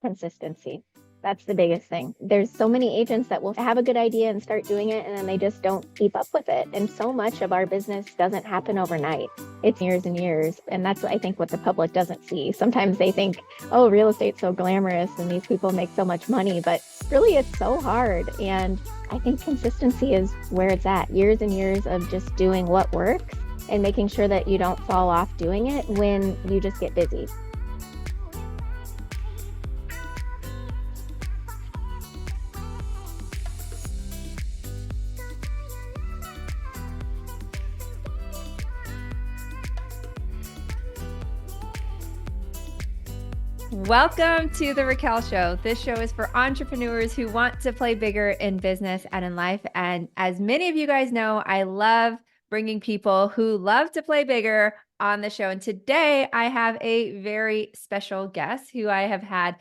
Consistency. That's the biggest thing. There's so many agents that will have a good idea and start doing it, and then they just don't keep up with it. And so much of our business doesn't happen overnight. It's years and years. And that's, I think, what the public doesn't see. Sometimes they think, oh, real estate's so glamorous and these people make so much money, but really it's so hard. And I think consistency is where it's at. Years and years of just doing what works and making sure that you don't fall off doing it when you just get busy. Welcome to the Raquel Show. This show is for entrepreneurs who want to play bigger in business and in life. And as many of you guys know, I love bringing people who love to play bigger on the show. And today I have a very special guest who I have had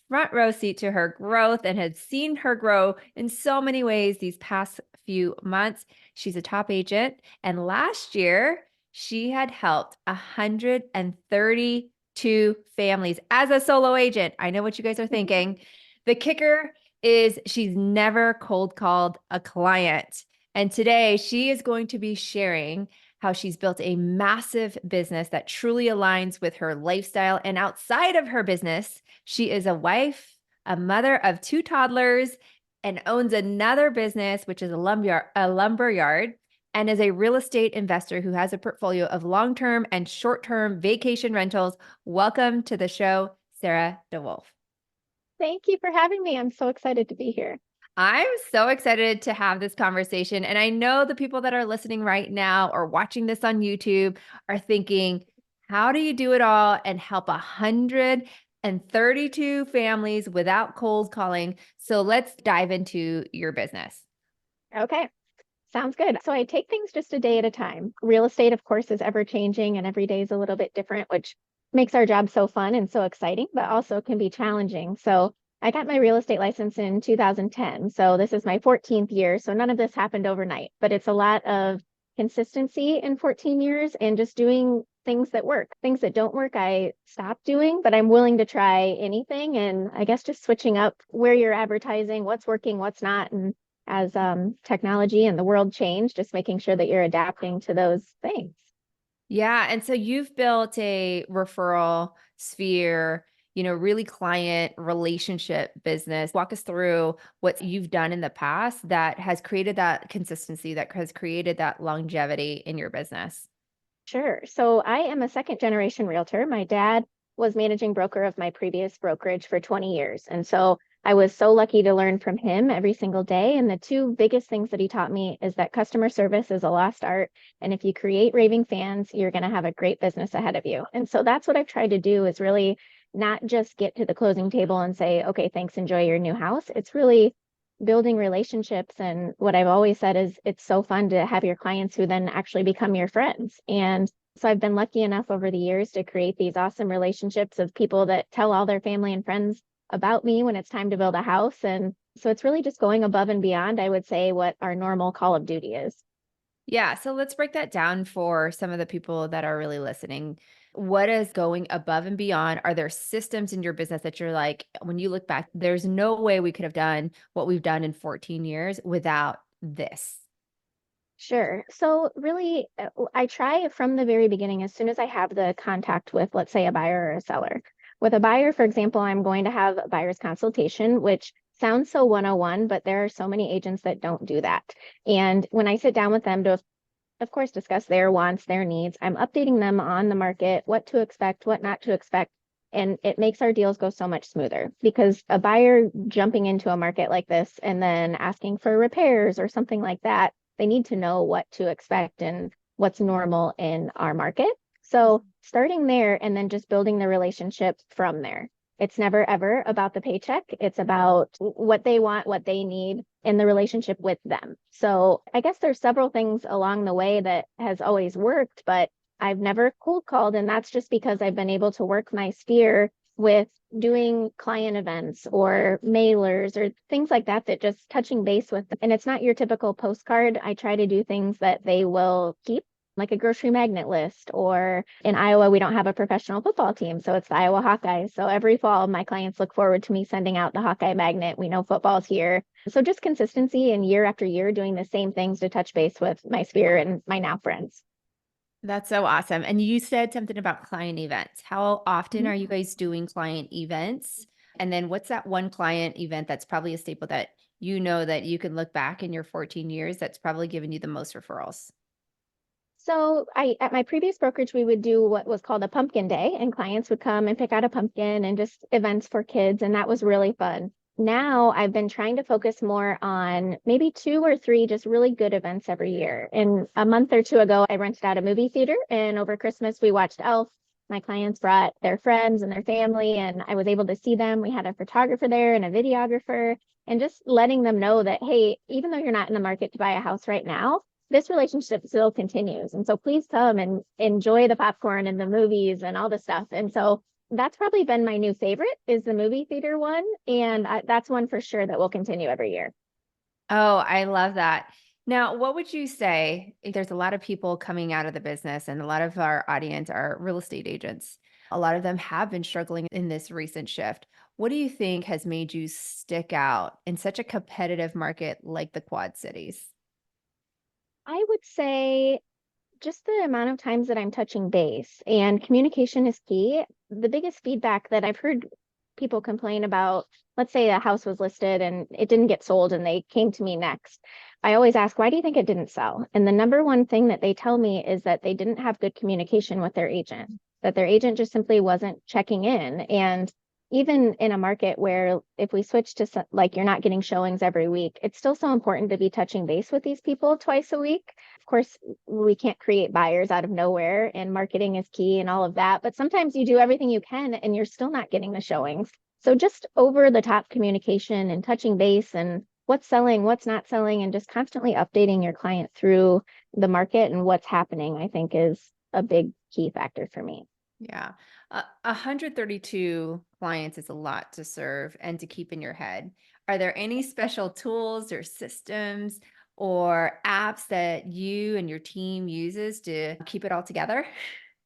front row seat to her growth and had seen her grow in so many ways these past few months. She's a top agent. And last year, she had helped 132 families as a solo agent. I know what you guys are thinking. The kicker is she's never cold called a client. And today she is going to be sharing how she's built a massive business that truly aligns with her lifestyle. And outside of her business, she is a wife, a mother of 2 toddlers, and owns another business, which is a lumber yard, and is a real estate investor who has a portfolio of long-term and short-term vacation rentals. Welcome to the show, Sara DeWulf. Thank you for having me. I'm so excited to be here. I'm so excited to have this conversation. And I know the people that are listening right now or watching this on YouTube are thinking, how do you do it all and help 132 families without cold calling? So let's dive into your business. Okay. Sounds good. So I take things just a day at a time. Real estate, of course, is ever changing and every day is a little bit different, which makes our job so fun and so exciting, but also can be challenging. So I got my real estate license in 2010. So this is my 14th year. So none of this happened overnight, but it's a lot of consistency in 14 years and just doing things that work. Things that don't work, I stopped doing, but I'm willing to try anything. And I guess just switching up where you're advertising, what's working, what's not, and as technology and the world change, just making sure that you're adapting to those things. Yeah. And so you've built a referral sphere, really client relationship business. Walk us through what you've done in the past that has created that consistency, that has created that longevity in your business. Sure. So I am a second generation realtor. My dad was managing broker of my previous brokerage for 20 years. And so I was so lucky to learn from him every single day. And the 2 biggest things that he taught me is that customer service is a lost art. And if you create raving fans, you're going to have a great business ahead of you. And so that's what I've tried to do, is really not just get to the closing table and say, okay, thanks, enjoy your new house. It's really building relationships. And what I've always said is it's so fun to have your clients who then actually become your friends. And so I've been lucky enough over the years to create these awesome relationships of people that tell all their family and friends about me when it's time to build a house. And so it's really just going above and beyond, I would say, what our normal call of duty is. Yeah. So let's break that down for some of the people that are really listening. What is going above and beyond? Are there systems in your business that you're like, when you look back, there's no way we could have done what we've done in 14 years without this? Sure. So really, I try from the very beginning, as soon as I have the contact with, let's say, a buyer or a seller. With a buyer, for example, I'm going to have a buyer's consultation, which sounds so 101, but there are so many agents that don't do that. And when I sit down with them to, of course, discuss their wants, their needs, I'm updating them on the market, what to expect, what not to expect. And it makes our deals go so much smoother, because a buyer jumping into a market like this and then asking for repairs or something like that, they need to know what to expect and what's normal in our market. So starting there and then just building the relationship from there. It's never ever about the paycheck. It's about what they want, what they need in the relationship with them. So I guess there's several things along the way that has always worked, but I've never cold called. And that's just because I've been able to work my sphere with doing client events or mailers or things like that, that just touching base with them. And it's not your typical postcard. I try to do things that they will keep. like a grocery magnet list, or in Iowa, we don't have a professional football team. So it's the Iowa Hawkeyes. So every fall, my clients look forward to me sending out the Hawkeye magnet. We know football's here. So just consistency and year after year doing the same things to touch base with my sphere and my now friends. That's so awesome. And you said something about client events. How often Mhm. are you guys doing client events? And then what's that one client event that's probably a staple that you know that you can look back in your 14 years that's probably given you the most referrals? So I at my previous brokerage, we would do what was called a pumpkin day, and clients would come and pick out a pumpkin and just events for kids, and that was really fun. Now I've been trying to focus more on maybe two or three just really good events every year. And a month or two ago, I rented out a movie theater, and over Christmas we watched Elf. My clients brought their friends and their family, and I was able to see them. We had a photographer there and a videographer, and just letting them know that, hey, even though you're not in the market to buy a house right now, this relationship still continues. And so please come and enjoy the popcorn and the movies and all the stuff. And so that's probably been my new favorite is the movie theater one. And that's one for sure that will continue every year. Oh, I love that. Now, what would you say? There's a lot of people coming out of the business, and a lot of our audience are real estate agents. A lot of them have been struggling in this recent shift. What do you think has made you stick out in such a competitive market like the Quad Cities? I would say just the amount of times that I'm touching base and communication is key. The biggest feedback that I've heard people complain about, let's say a house was listed and it didn't get sold and they came to me next. I always ask, why do you think it didn't sell? And the number one thing that they tell me is that they didn't have good communication with their agent, that their agent just simply wasn't checking in. And even in a market where if we switch to like you're not getting showings every week, it's still so important to be touching base with these people twice a week. Of course, we can't create buyers out of nowhere and marketing is key and all of that. But sometimes you do everything you can and you're still not getting the showings. So just over the top communication and touching base and what's selling, what's not selling, and just constantly updating your client through the market and what's happening, I think is a big key factor for me. Yeah. 132 clients is a lot to serve and to keep in your head. Are there any special tools or systems or apps that you and your team uses to keep it all together?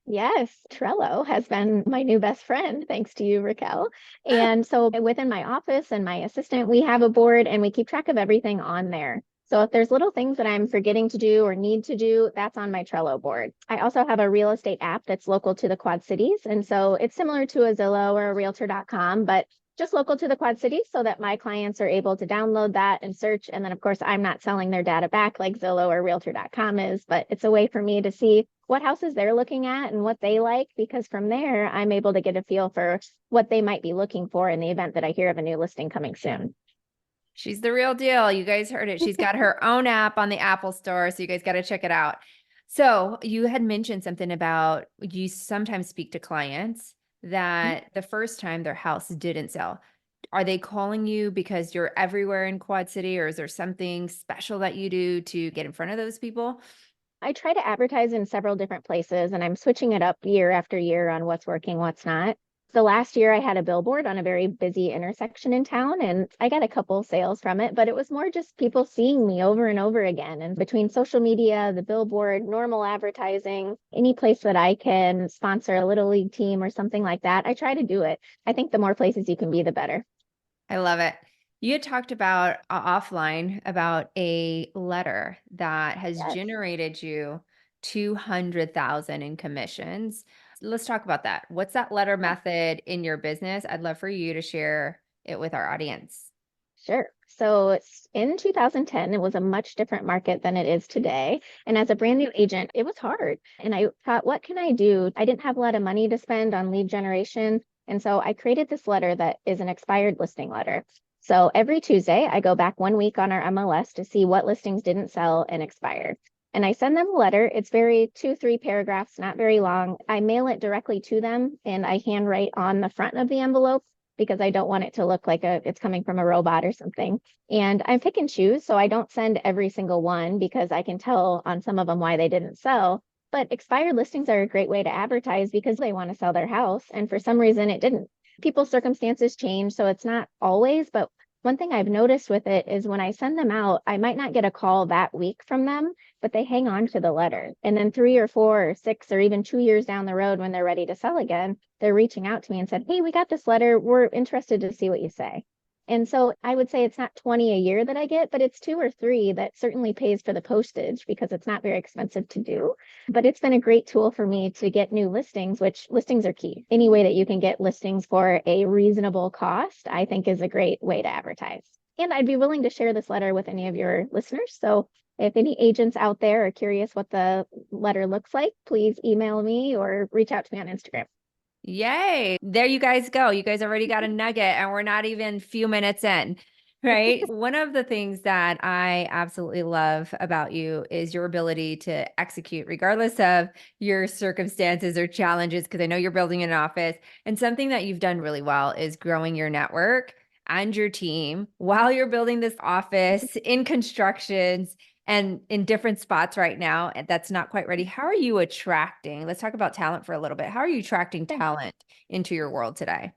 Yes, Trello has been my new best friend, thanks to you, Raquel. And so within my office and my assistant, we have a board and we keep track of everything on there. So if there's little things that I'm forgetting to do or need to do, that's on my Trello board. I also have a real estate app that's local to the Quad Cities. And so it's similar to a Zillow or a realtor.com, but just local to the Quad Cities so that my clients are able to download that and search. And then, of course, I'm not selling their data back like Zillow or realtor.com is, but it's a way for me to see what houses they're looking at and what they like, because from there, I'm able to get a feel for what they might be looking for in the event that I hear of a new listing coming soon. She's the real deal. You guys heard it. She's got her own app on the Apple Store, so you guys got to check it out. So, you had mentioned something about you sometimes speak to clients that the first time their house didn't sell. Are they calling you because you're everywhere in Quad City, or is there something special that you do to get in front of those people? I try to advertise in several different places and I'm switching it up year after year on what's working, what's not. The last year I had a billboard on a very busy intersection in town and I got a couple sales from it, but it was more just people seeing me over and over again. And between social media, the billboard, normal advertising, any place that I can sponsor a little league team or something like that, I try to do it. I think the more places you can be, the better. I love it. You had talked about offline about a letter that has Yes. generated you 200,000 in commissions. Let's talk about that. What's that letter method in your business? I'd love for you to share it with our audience. Sure. So it's in 2010, it was a much different market than it is today. And as a brand new agent, it was hard. And I thought, what can I do? I didn't have a lot of money to spend on lead generation. And so I created this letter that is an expired listing letter. So every Tuesday, I go back 1 week on our MLS to see what listings didn't sell and expired. And I send them a letter. It's very 2, 3 paragraphs, not very long. I mail it directly to them and I handwrite on the front of the envelope because I don't want it to look like it's coming from a robot or something. And I pick and choose, so I don't send every single one because I can tell on some of them why they didn't sell. But expired listings are a great way to advertise because they want to sell their house. And for some reason, it didn't. People's circumstances change, so it's not always, but one thing I've noticed with it is when I send them out, I might not get a call that week from them, but they hang on to the letter. And then 3 or 4 or 6 or even 2 years down the road when they're ready to sell again, they're reaching out to me and said, "Hey, we got this letter. We're interested to see what you say." And so I would say it's not 20 a year that I get, but it's 2 or 3 that certainly pays for the postage because it's not very expensive to do. But it's been a great tool for me to get new listings, which listings are key. Any way that you can get listings for a reasonable cost, I think is a great way to advertise. And I'd be willing to share this letter with any of your listeners. So if any agents out there are curious what the letter looks like, please email me or reach out to me on Instagram. Yay. There you guys go. You guys already got a nugget and we're not even a few minutes in, right? One of the things that I absolutely love about you is your ability to execute regardless of your circumstances or challenges, because I know you're building an office. And something that you've done really well is growing your network and your team while you're building this office in constructions and in different spots right now and that's not quite ready. How are you attracting? Let's talk about talent for a little bit. How are you attracting Yeah. talent into your world today?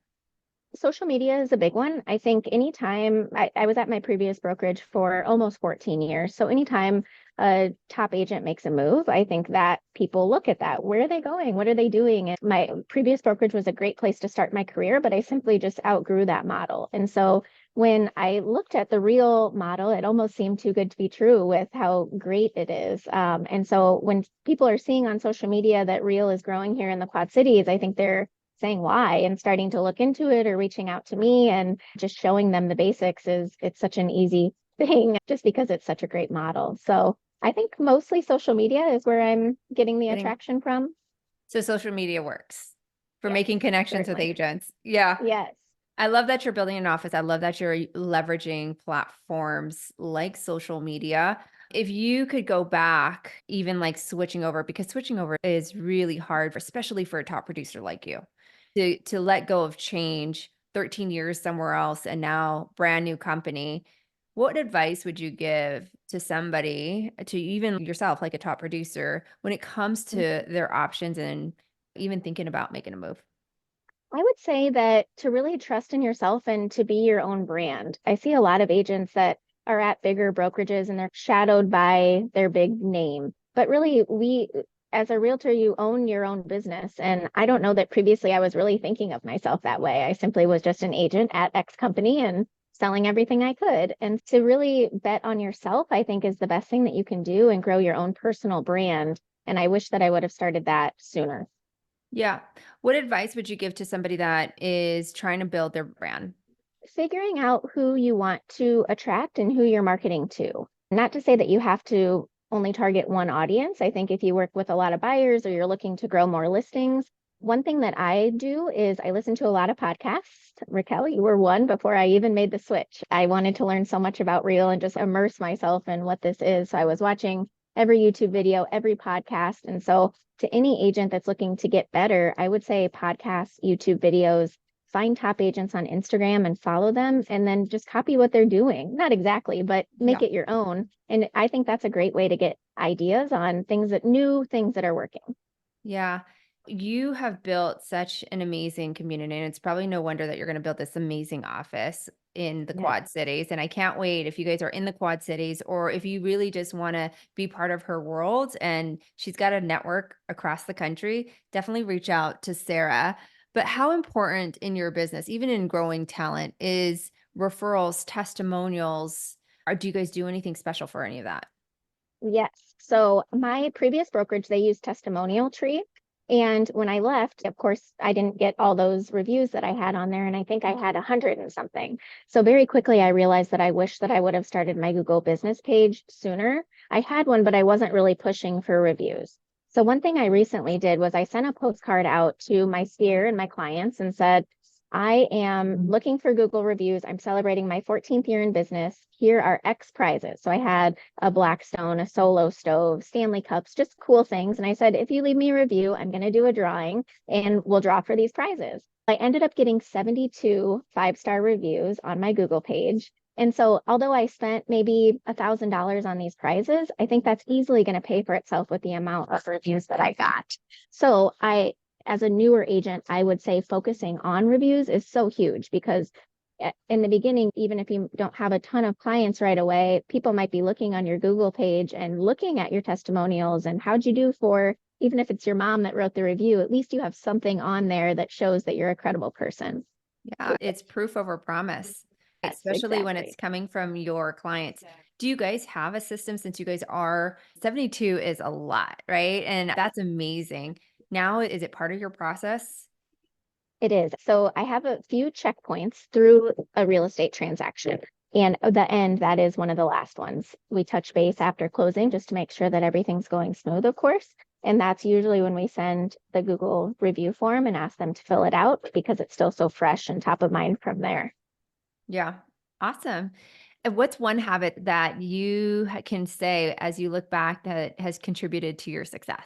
Social media is a big one. I think anytime I was at my previous brokerage for almost 14 years. So anytime a top agent makes a move, I think that people look at that. Where are they going? What are they doing? And my previous brokerage was a great place to start my career, but I simply just outgrew that model. And so when I looked at the real model, it almost seemed too good to be true with how great it is. And so when people are seeing on social media that real is growing here in the Quad Cities, I think they're saying why and starting to look into it or reaching out to me and just showing them the basics is it's such an easy thing just because it's such a great model. So I think mostly social media is where I'm getting the Getting attraction from. so social media works for Yes, making connections with certainly. agents. Yeah. Yes. I love that you're building an office. I love that you're leveraging platforms like social media. If you could go back, even like switching over, because switching over is really hard, especially for a top producer like you, to let go of change, 13 years somewhere else, and now brand new company. What advice would you give to somebody, to even yourself, like a top producer, when it comes to their options and even thinking about making a move? I would say that to really trust in yourself and to be your own brand. I see a lot of agents that are at bigger brokerages and they're shadowed by their big name. But really, as a realtor, you own your own business. And I don't know that previously I was really thinking of myself that way. I simply was just an agent at X company and selling everything I could. And to really bet on yourself, I think is the best thing that you can do and grow your own personal brand. And I wish that I would have started that sooner. Yeah. What advice would you give to somebody that is trying to build their brand? Figuring out who you want to attract and who you're marketing to. Not to say that you have to only target one audience. I think if you work with a lot of buyers or you're looking to grow more listings, one thing that I do is I listen to a lot of podcasts. Raquel, you were one before I even made the switch. I wanted to learn so much about Reel and just immerse myself in what this is. So I was watching every YouTube video, every podcast. And so to any agent that's looking to get better, I would say podcasts, YouTube videos, find top agents on Instagram and follow them and then just copy what they're doing. Not exactly, but make Yeah. it your own. And I think that's a great way to get ideas on new things that are working. Yeah. You have built such an amazing community, and it's probably no wonder that you're going to build this amazing office in the Yeah. Quad Cities. And I can't wait if you guys are in the Quad Cities or if you really just want to be part of her world and she's got a network across the country, definitely reach out to Sara. But how important in your business, even in growing talent, is referrals, testimonials? Or do you guys do anything special for any of that? Yes. So my previous brokerage, they used testimonial tree. And when I left, of course, I didn't get all those reviews that I had on there. And I think I had 100 and something. So very quickly, I realized that I wish that I would have started my Google business page sooner. I had one, but I wasn't really pushing for reviews. So one thing I recently did was I sent a postcard out to my sphere and my clients and said, I am looking for Google reviews. I'm celebrating my 14th year in business. Here are X prizes. So I had a Blackstone, a Solo stove, Stanley cups, just cool things. And I said, if you leave me a review, I'm going to do a drawing and we'll draw for these prizes. I ended up getting 72 5-star reviews on my Google page. And so although I spent maybe $1,000 on these prizes, I think that's easily going to pay for itself with the amount of reviews that I got. So as a newer agent, I would say focusing on reviews is so huge because in the beginning, even if you don't have a ton of clients right away, people might be looking on your Google page and looking at your testimonials and how'd you do for, even if it's your mom that wrote the review, at least you have something on there that shows that you're a credible person. Yeah, it's proof over promise, Yes, especially when it's exactly. coming from your clients. Do you guys have a system since you guys are 72 is a lot, right? And that's amazing. Now, is it part of your process? It is. So I have a few checkpoints through a real estate transaction. And the end, that is one of the last ones. We touch base after closing just to make sure that everything's going smooth, of course. And that's usually when we send the Google review form and ask them to fill it out because it's still so fresh and top of mind from there. Yeah. Awesome. And what's one habit that you can say as you look back that has contributed to your success?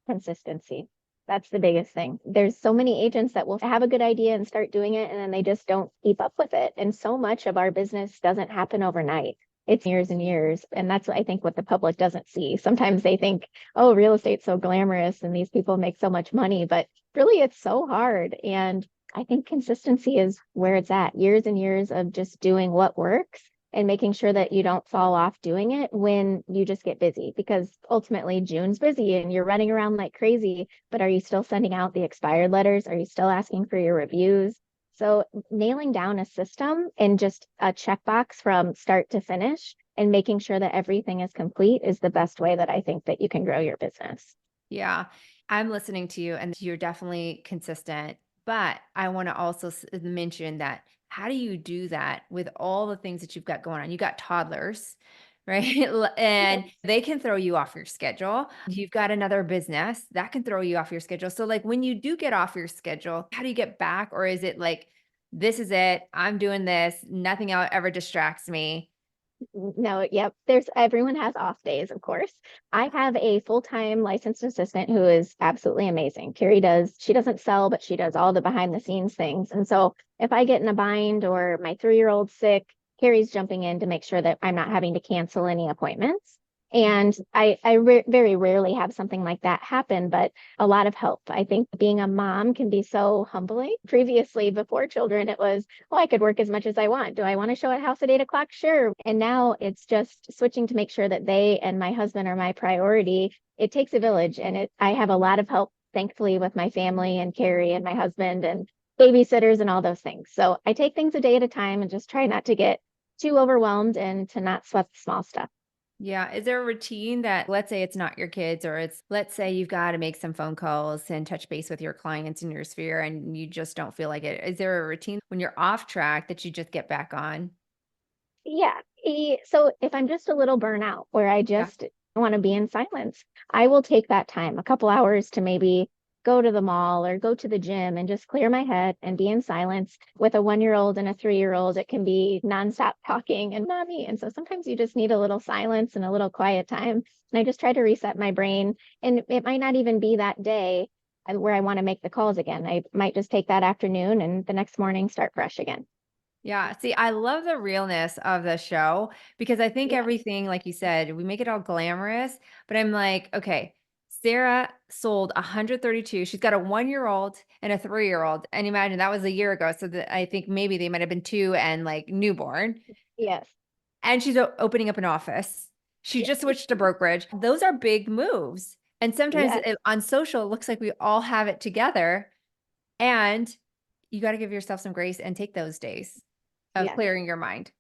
Consistency. That's the biggest thing. There's so many agents that will have a good idea and start doing it, and then they just don't keep up with it. And so much of our business doesn't happen overnight. It's years and years. And that's, I think, what the public doesn't see. Sometimes they think, oh, real estate's so glamorous and these people make so much money, but really it's so hard. And I think consistency is where it's at. Years and years of just doing what works and making sure that you don't fall off doing it when you just get busy, because ultimately June's busy and you're running around like crazy, but are you still sending out the expired letters? Are you still asking for your reviews? So nailing down a system and just a checkbox from start to finish and making sure that everything is complete is the best way that I think that you can grow your business. Yeah. I'm listening to you and you're definitely consistent, but I want to also mention that how do you do that with all the things that you've got going on? You got toddlers, right? And they can throw you off your schedule. You've got another business that can throw you off your schedule. So like when you do get off your schedule, how do you get back? Or is it like, this is it, I'm doing this, nothing else ever distracts me? No, yep. There's everyone has off days, of course. I have a full-time licensed assistant who is absolutely amazing. She doesn't sell, but she does all the behind the scenes things. And so if I get in a bind or my 3-year-old's sick, Carrie's jumping in to make sure that I'm not having to cancel any appointments. And very rarely have something like that happen, but a lot of help. I think being a mom can be so humbling. Previously, before children, it was, oh, I could work as much as I want. Do I want to show at house at 8 o'clock? Sure. And now it's just switching to make sure that they and my husband are my priority. It takes a village, and I have a lot of help, thankfully, with my family and Carrie and my husband and babysitters and all those things. So I take things a day at a time and just try not to get too overwhelmed and to not sweat the small stuff. Yeah. Is there a routine that, let's say it's not your kids, or it's, let's say you've got to make some phone calls and touch base with your clients in your sphere and you just don't feel like it? Is there a routine when you're off track that you just get back on? Yeah. So if I'm just a little burnout where I Yeah. just want to be in silence, I will take that time, a couple hours to maybe go to the mall or go to the gym and just clear my head and be in silence. With a 1-year-old and a 3-year-old, it can be nonstop talking and mommy. And so sometimes you just need a little silence and a little quiet time. And I just try to reset my brain. And it might not even be that day where I want to make the calls again. I might just take that afternoon and the next morning start fresh again. Yeah. See, I love the realness of the show because I think Yeah. everything, like you said, we make it all glamorous, but I'm like, okay, Sarah sold 132. She's got a 1-year-old and a 3-year-old. And imagine that was a year ago. So that I think maybe they might have been two and like newborn. Yes. And she's opening up an office. She Yeah. just switched to brokerage. Those are big moves. And sometimes Yes. on social, it looks like we all have it together. And you got to give yourself some grace and take those days of Yes. clearing your mind.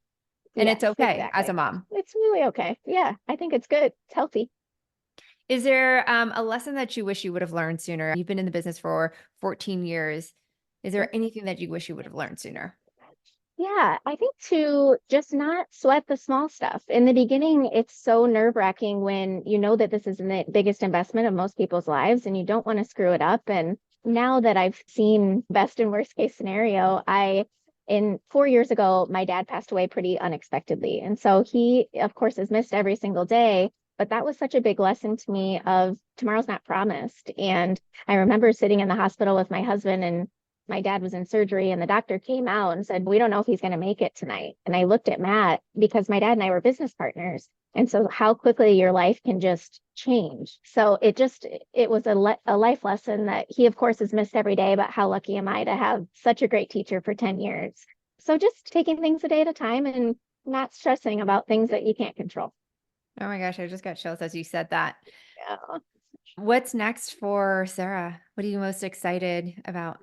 And it's Yes, okay as a exactly. mom. It's really okay. Yeah, I think it's good. It's healthy. Is there a lesson that you wish you would have learned sooner? You've been in the business for 14 years. Is Yep. there anything that you wish you would have learned sooner? Yeah, I think to just not sweat the small stuff. In the beginning, it's so nerve-wracking when you know that this is the biggest investment of most people's lives and you don't want to screw it up. And now that I've seen best and worst case scenario, in 4 years ago, my dad passed away pretty unexpectedly. And so he, of course, has missed every single day. But that was such a big lesson to me of tomorrow's not promised. And I remember sitting in the hospital with my husband, and my dad was in surgery, and the doctor came out and said, we don't know if he's going to make it tonight. And I looked at Matt because my dad and I were business partners. And so how quickly your life can just change. So it was a life lesson that he, of course, has missed every day, but how lucky am I to have such a great teacher for 10 years. So just taking things a day at a time and not stressing about things that you can't control. Oh my gosh, I just got chills as you said that. Yeah. What's next for Sara? What are you most excited about?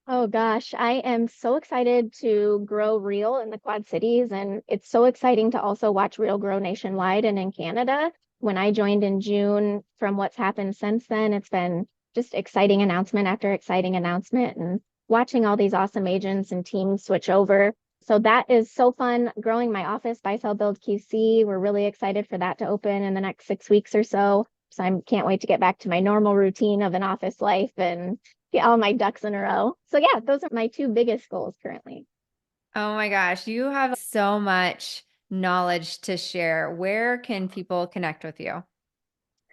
Oh gosh, I am so excited to grow Real in the Quad Cities, and it's so exciting to also watch Real grow nationwide and in Canada. When I joined in June, from what's happened since then, it's been just exciting announcement after exciting announcement, and watching all these awesome agents and teams switch over. So that is so fun. Growing my office, Buy Sell Build QC, we're really excited for that to open in the next 6 weeks or so. So I can't wait to get back to my normal routine of an office life and get all my ducks in a row. So yeah, those are my two biggest goals currently. Oh my gosh, you have so much knowledge to share. Where can people connect with you?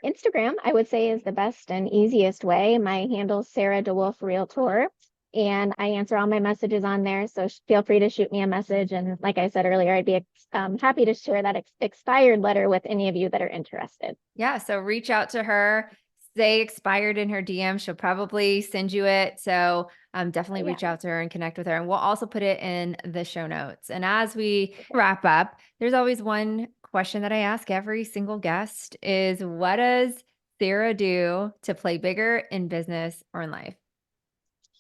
Instagram, I would say, is the best and easiest way. My handle's Sara DeWulf Realtor, and I answer all my messages on there. So feel free to shoot me a message. And like I said earlier, I'd be happy to share that expired letter with any of you that are interested. Yeah, so reach out to her, say expired in her DM. She'll probably send you it. So definitely Yeah. reach out to her and connect with her. And we'll also put it in the show notes. And as we wrap up, there's always one question that I ask every single guest is what does Sara do to play bigger in business or in life?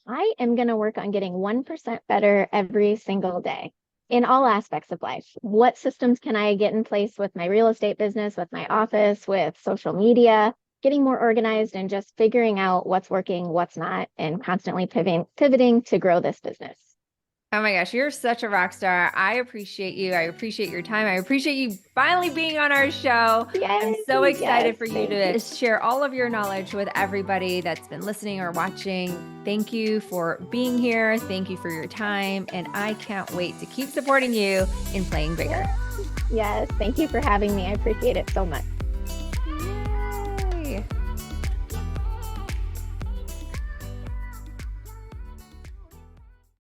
I am going to work on getting 1% better every single day in all aspects of life. What systems can I get in place with my real estate business, with my office, with social media, getting more organized and just figuring out what's working, what's not, and constantly pivoting to grow this business. Oh my gosh, you're such a rock star. I appreciate you. I appreciate your time. I appreciate you finally being on our show. I'm Yes, so excited yes, for you thank to you. share all of your knowledge with everybody that's been listening or watching. Thank you for being here. Thank you for your time. And I can't wait to keep supporting you in playing bigger. Yes, thank you for having me. I appreciate it so much.